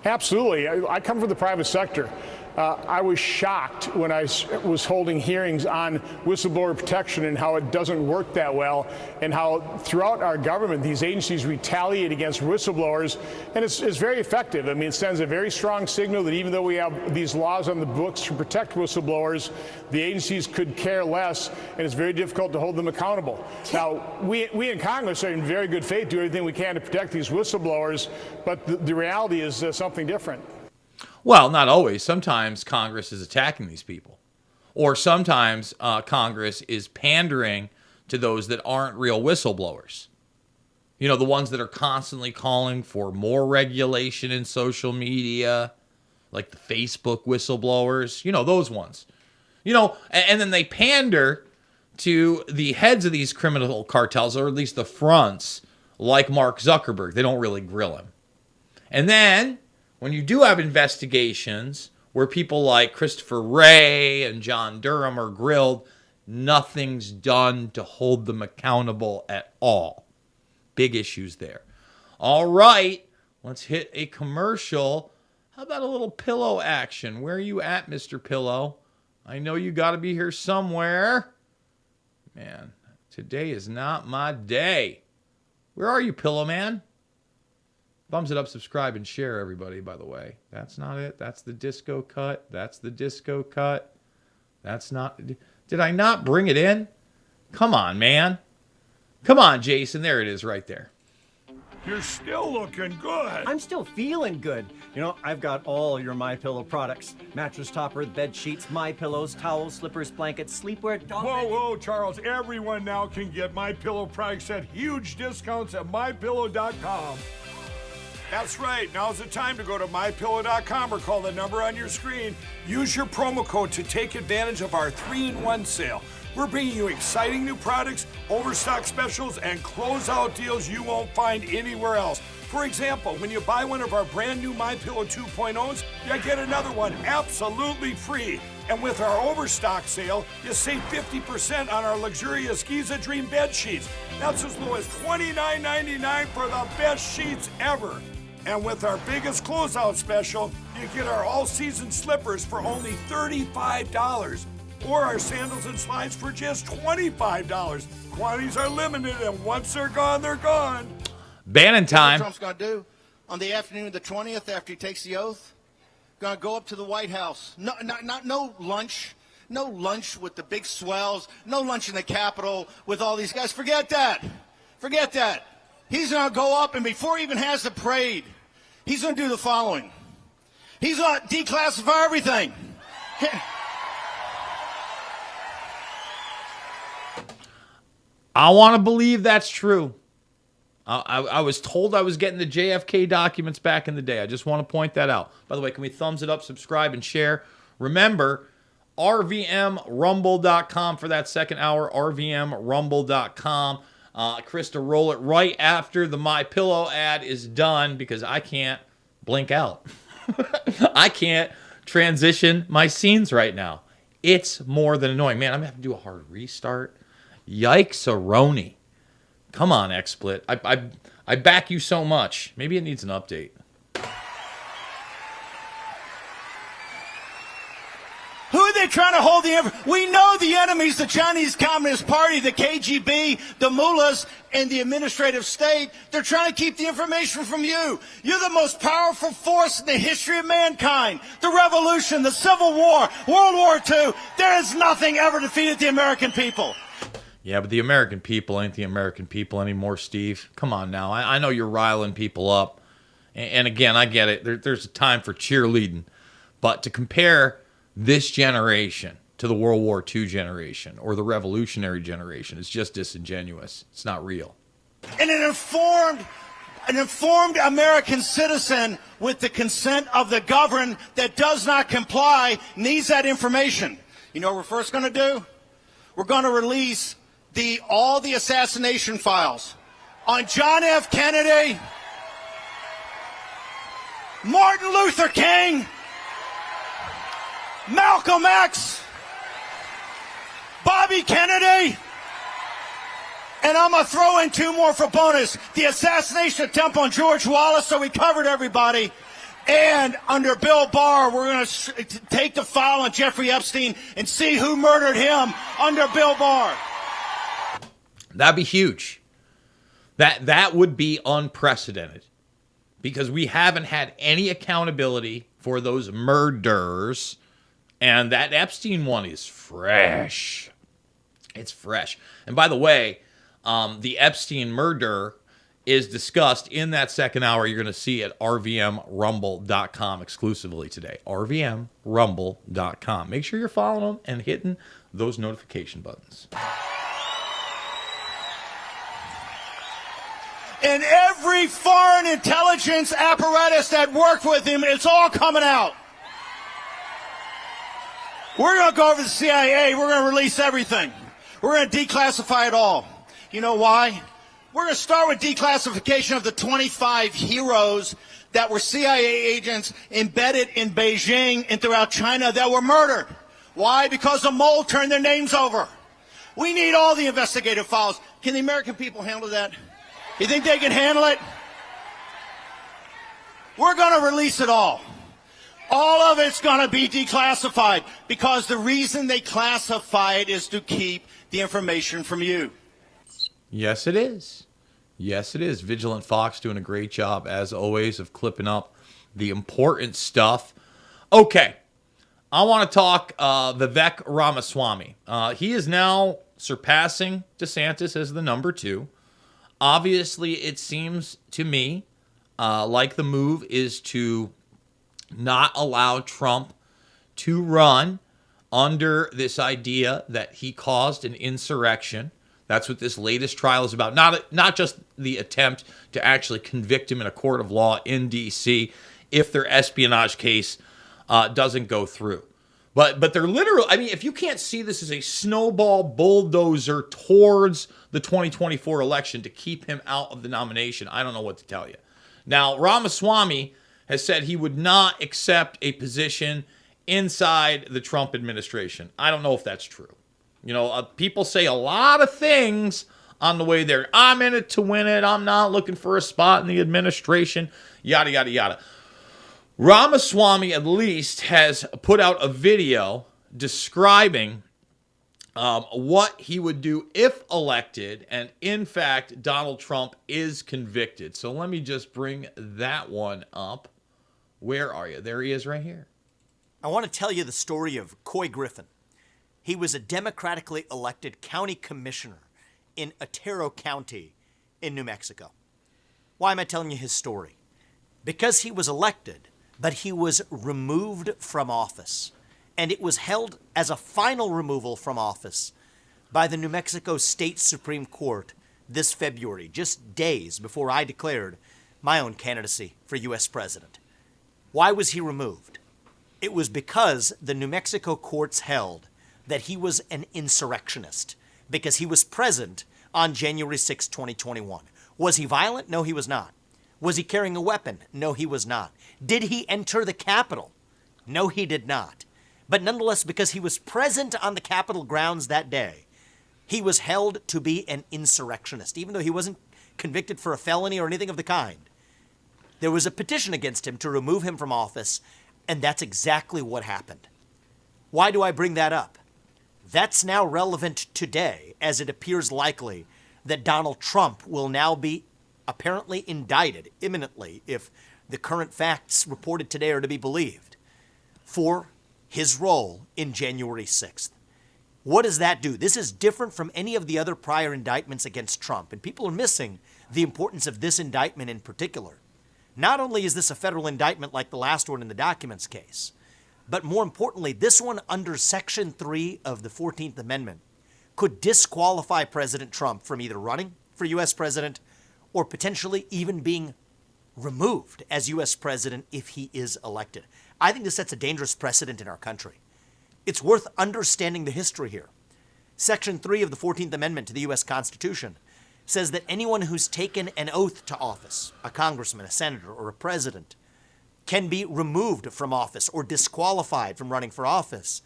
Absolutely. I come from the private sector. I was shocked when I was holding hearings on whistleblower protection and how it doesn't work that well, and how throughout our government these agencies retaliate against whistleblowers, and it's very effective. I mean, it sends a very strong signal that even though we have these laws on the books to protect whistleblowers, the agencies could care less, and it's very difficult to hold them accountable. Now, we in Congress are in very good faith, do everything we can to protect these whistleblowers, but the reality is something different. Well, not always. Sometimes Congress is attacking these people. Or sometimes Congress is pandering to those that aren't real whistleblowers. The ones that are constantly calling for more regulation in social media, like the Facebook whistleblowers, those ones. You know, and then they pander to the heads of these criminal cartels, or at least the fronts, like Mark Zuckerberg. They don't really grill him. And then, when you do have investigations where people like Christopher Wray and John Durham are grilled, nothing's done to hold them accountable at all. Big issues there. All right, let's hit a commercial. How about a little pillow action? Where are you at, Mr. Pillow? I know you got to be here somewhere. Man, today is not my day. Where are you, Pillow Man? Thumbs it up, subscribe, and share, everybody, by the way. That's not it. That's the disco cut. That's the disco cut. That's not... Did I not bring it in? Come on, man. Come on, Jason. There it is right there. You're still looking good. I'm still feeling good. You know, I've got all your MyPillow products. Mattress topper, bed sheets, MyPillows, towels, slippers, blankets, sleepwear, dog beds. Whoa, Charles. Everyone now can get MyPillow products at huge discounts at MyPillow.com. That's right. Now's the time to go to MyPillow.com or call the number on your screen. Use your promo code to take advantage of our 3-in-1 sale. We're bringing you exciting new products, overstock specials, and closeout deals you won't find anywhere else. For example, when you buy one of our brand new MyPillow 2.0s, you get another one absolutely free. And with our overstock sale, you save 50% on our luxurious Giza Dream bed sheets. That's as low as $29.99 for the best sheets ever. And with our biggest closeout special, you get our all-season slippers for only $35. Or our sandals and slides for just $25. Quantities are limited, and once they're gone, they're gone. Bannon time. What Trump's going to do on the afternoon of the 20th after he takes the oath? Going to go up to the White House. No lunch. No lunch with the big swells. No lunch in the Capitol with all these guys. Forget that. Forget that. He's going to go up, and before he even has the parade, he's going to do the following. He's going to declassify everything. I want to believe that's true. I was told I was getting the JFK documents back in the day. I just want to point that out. By the way, can we thumbs it up, subscribe, and share? Remember, RVMRumble.com for that second hour, RVMRumble.com. Krista, roll it right after the MyPillow ad is done because I can't blink out. I can't transition my scenes right now. It's more than annoying. Man, I'm going to have to do a hard restart. Yikes-a-roni. Come on, XSplit. I back you so much. Maybe it needs an update. Who are they trying to hold we know the enemies, the Chinese Communist Party, the KGB, the mullahs, and the administrative state. They're trying to keep the information from you. You're the most powerful force in the history of mankind. The Revolution, the Civil War, World War II. There is nothing ever defeated the American people. Yeah, but the American people ain't the American people anymore, Steve. Come on now. I know you're riling people up. And again, I get it. There's a time for cheerleading. But to compare this generation to the World War II generation or the Revolutionary generation is just disingenuous. It's not real. And an informed American citizen with the consent of the governed that does not comply needs that information. You know what we're first going to do? We're going to release all the assassination files on John F. Kennedy, Martin Luther King, Malcolm X, Bobby Kennedy, and I'm going to throw in 2 more for bonus. The assassination attempt on George Wallace, so we covered everybody. And under Bill Barr, we're going to take the file on Jeffrey Epstein and see who murdered him under Bill Barr. That'd be huge. That would be unprecedented because we haven't had any accountability for those murders. And that Epstein one is fresh. It's fresh. And by the way, the Epstein murder is discussed in that second hour. You're going to see at RVMRumble.com exclusively today. RVMRumble.com. Make sure you're following them and hitting those notification buttons. And every foreign intelligence apparatus that worked with him, it's all coming out. We're going to go over to the CIA. We're going to release everything. We're going to declassify it all. You know why? We're going to start with declassification of the 25 heroes that were CIA agents embedded in Beijing and throughout China that were murdered. Why? Because the mole turned their names over. We need all the investigative files. Can the American people handle that? You think they can handle it? We're going to release it all. All of it's going to be declassified because the reason they classify it is to keep the information from you. Yes, it is. Yes, it is. Vigilant Fox doing a great job, as always, of clipping up the important stuff. Okay, I want to talk Vivek Ramaswamy. He is now surpassing DeSantis as the number 2. Obviously, it seems to me like the move is to not allow Trump to run under this idea that he caused an insurrection. That's what this latest trial is about. Not just the attempt to actually convict him in a court of law in D.C. if their espionage case doesn't go through. But they're literally, I mean, if you can't see this as a snowball bulldozer towards the 2024 election to keep him out of the nomination, I don't know what to tell you. Now, Ramaswamy has said he would not accept a position inside the Trump administration. I don't know if that's true. You know, people say a lot of things on the way there. I'm in it to win it. I'm not looking for a spot in the administration. Yada, yada, yada. Ramaswamy, at least, has put out a video describing what he would do if elected, and in fact, Donald Trump is convicted. So let me just bring that one up. Where are you? There he is right here. I want to tell you the story of Coy Griffin. He was a democratically elected county commissioner in Otero County in New Mexico. Why am I telling you his story? Because he was elected, but he was removed from office. And it was held as a final removal from office by the New Mexico State Supreme Court this February, just days before I declared my own candidacy for U.S. president. Why was he removed? It was because the New Mexico courts held that he was an insurrectionist because he was present on January 6, 2021. Was he violent? No, he was not. Was he carrying a weapon? No, he was not. Did he enter the Capitol? No, he did not. But nonetheless, because he was present on the Capitol grounds that day, he was held to be an insurrectionist, even though he wasn't convicted for a felony or anything of the kind. There was a petition against him to remove him from office, and that's exactly what happened. Why do I bring that up? That's now relevant today, as it appears likely that Donald Trump will now be apparently indicted imminently, if the current facts reported today are to be believed, for his role in January 6th. What does that do? This is different from any of the other prior indictments against Trump, and people are missing the importance of this indictment in particular. Not only is this a federal indictment like the last one in the documents case, but more importantly, this one under Section 3 of the 14th Amendment could disqualify President Trump from either running for U.S. president or potentially even being removed as U.S. president if he is elected. I think this sets a dangerous precedent in our country. It's worth understanding the history here. Section 3 of the 14th Amendment to the U.S. Constitution says that anyone who's taken an oath to office, a congressman, a senator, or a president, can be removed from office or disqualified from running for office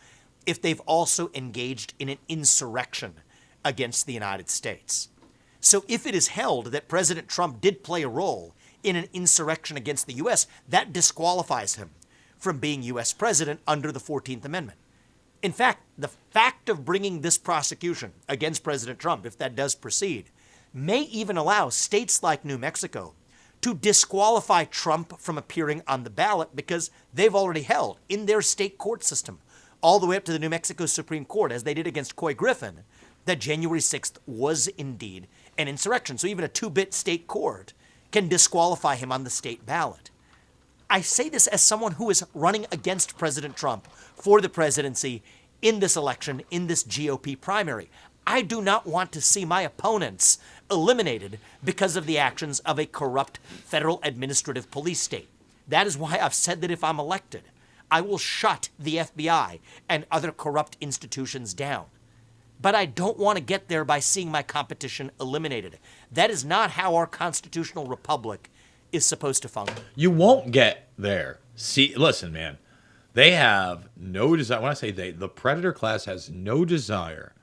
if they've also engaged in an insurrection against the United States. So if it is held that President Trump did play a role in an insurrection against the U.S., that disqualifies him from being U.S. president under the 14th Amendment. In fact, the fact of bringing this prosecution against President Trump, if that does proceed, may even allow states like New Mexico to disqualify Trump from appearing on the ballot because they've already held in their state court system, all the way up to the New Mexico Supreme Court, as they did against Coy Griffin, that January 6th was indeed an insurrection. So even a 2-bit state court can disqualify him on the state ballot. I say this as someone who is running against President Trump for the presidency in this election, in this GOP primary. I do not want to see my opponents eliminated because of the actions of a corrupt federal administrative police state. That is why I've said that if I'm elected, I will shut the FBI and other corrupt institutions down. But I don't want to get there by seeing my competition eliminated. That is not how our constitutional republic is supposed to function. You won't get there. See, listen, man. They have no desire. When I say they, the predator class has no desire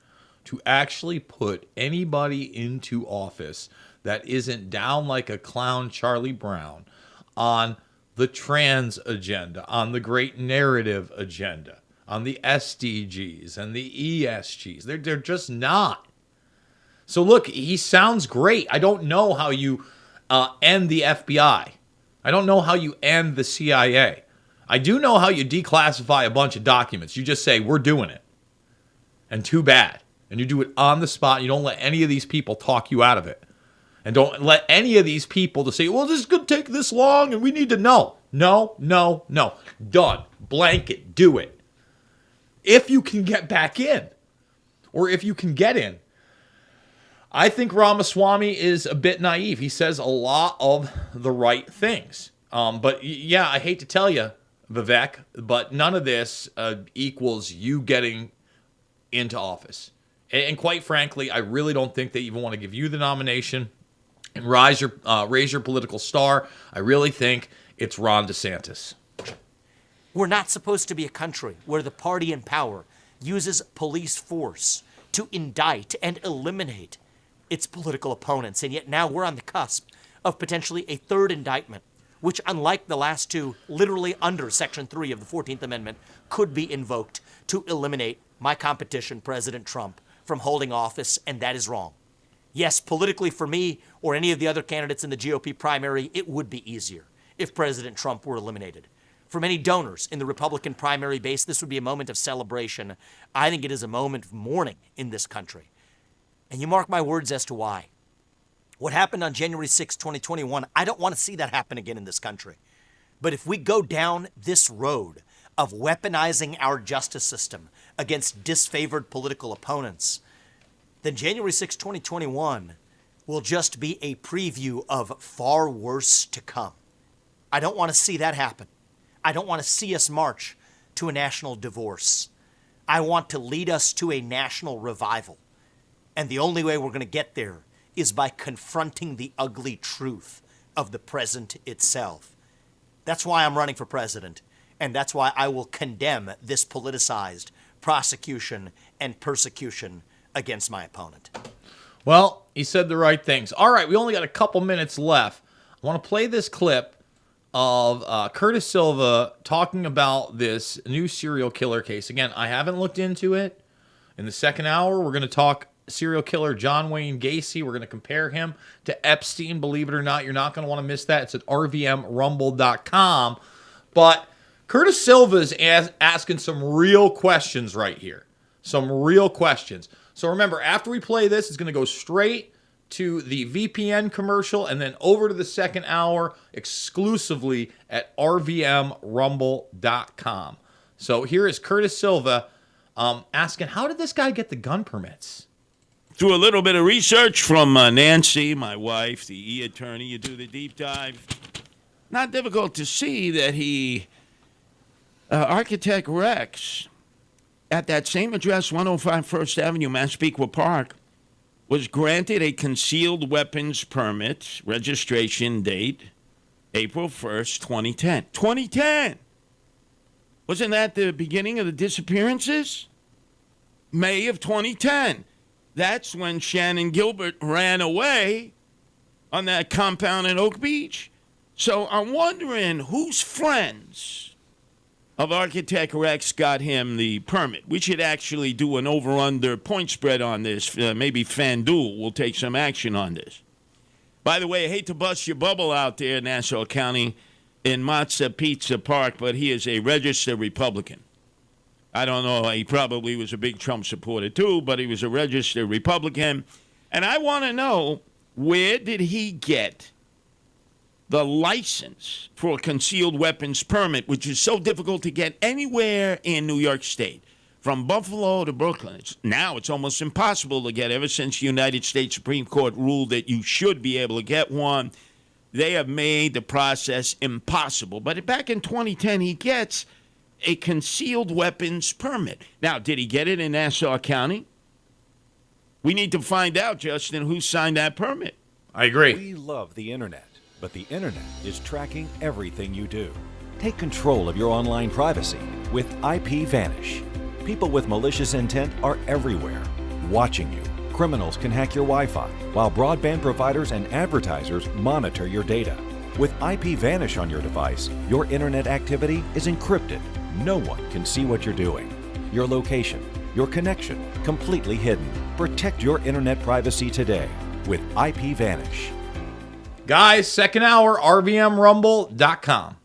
to actually put anybody into office that isn't down like a clown Charlie Brown on the trans agenda, on the great narrative agenda, on the SDGs and the ESGs. They're just not. So look, he sounds great. I don't know how you end the FBI. I don't know how you end the CIA. I do know how you declassify a bunch of documents. You just say, we're doing it. And too bad. And you do it on the spot. You don't let any of these people talk you out of it. And don't let any of these people to say, well, this is going to take this long and we need to know. No. Done. Blanket. Do it. If you can get back in, or if you can get in. I think Ramaswamy is a bit naive. He says a lot of the right things. But yeah, I hate to tell you, Vivek, but none of this equals you getting into office. And quite frankly, I really don't think they even want to give you the nomination and raise your political star. I really think it's Ron DeSantis. We're not supposed to be a country where the party in power uses police force to indict and eliminate its political opponents. And yet now we're on the cusp of potentially a third indictment, which, unlike the last two, literally under Section 3 of the 14th Amendment, could be invoked to eliminate my competition, President Trump, from holding office, and that is wrong. Yes, politically for me or any of the other candidates in the GOP primary, it would be easier if President Trump were eliminated. For many donors in the Republican primary base, this would be a moment of celebration. I think it is a moment of mourning in this country. And you mark my words as to why. What happened on January 6, 2021, I don't want to see that happen again in this country. But if we go down this road of weaponizing our justice system against disfavored political opponents, then January 6, 2021 will just be a preview of far worse to come. I don't want to see that happen. I don't want to see us march to a national divorce. I want to lead us to a national revival. And the only way we're going to get there is by confronting the ugly truth of the present itself. That's why I'm running for president, and that's why I will condemn this politicized prosecution and persecution against my opponent. Well, he said the right things. All right, we only got a couple minutes left. I want to play this clip of Curtis Silva talking about this new serial killer case. Again, I haven't looked into it. In the second hour, we're going to talk serial killer John Wayne Gacy. We're going to compare him to Epstein. Believe it or not, you're not going to want to miss that. It's at RVMRumble.com. But Curtis Silva is asking some real questions right here. Some real questions. So remember, after we play this, it's going to go straight to the VPN commercial and then over to the second hour exclusively at RVMRumble.com. So here is Curtis Silva asking, how did this guy get the gun permits? Through a little bit of research from Nancy, my wife, the e-attorney, you do the deep dive. Not difficult to see that Architect Rex, at that same address, 105 First Avenue, Massapequa Park, was granted a concealed weapons permit, registration date, April 1st, 2010. 2010! Wasn't that the beginning of the disappearances? May of 2010. That's when Shannon Gilbert ran away on that compound in Oak Beach. So I'm wondering whose friends of Architect Rex got him the permit. We should actually do an over-under point spread on this. Maybe FanDuel will take some action on this. By the way, I hate to bust your bubble out there, Nassau County, in Matza Pizza Park, but he is a registered Republican. I don't know, he probably was a big Trump supporter too, but he was a registered Republican. And I want to know, where did he get the license for a concealed weapons permit, which is so difficult to get anywhere in New York State, from Buffalo to Brooklyn? Now it's almost impossible to get, ever since the United States Supreme Court ruled that you should be able to get one. They have made the process impossible. But back in 2010, he gets a concealed weapons permit. Now, did he get it in Nassau County? We need to find out, Justin, who signed that permit. I agree. We love the internet, but the internet is tracking everything you do. Take control of your online privacy with IPVanish. People with malicious intent are everywhere, watching you. Criminals can hack your Wi-Fi, while broadband providers and advertisers monitor your data. With IPVanish on your device, your internet activity is encrypted. No one can see what you're doing. Your location, your connection, completely hidden. Protect your internet privacy today with IPVanish. Guys, second hour, RVMRumble.com.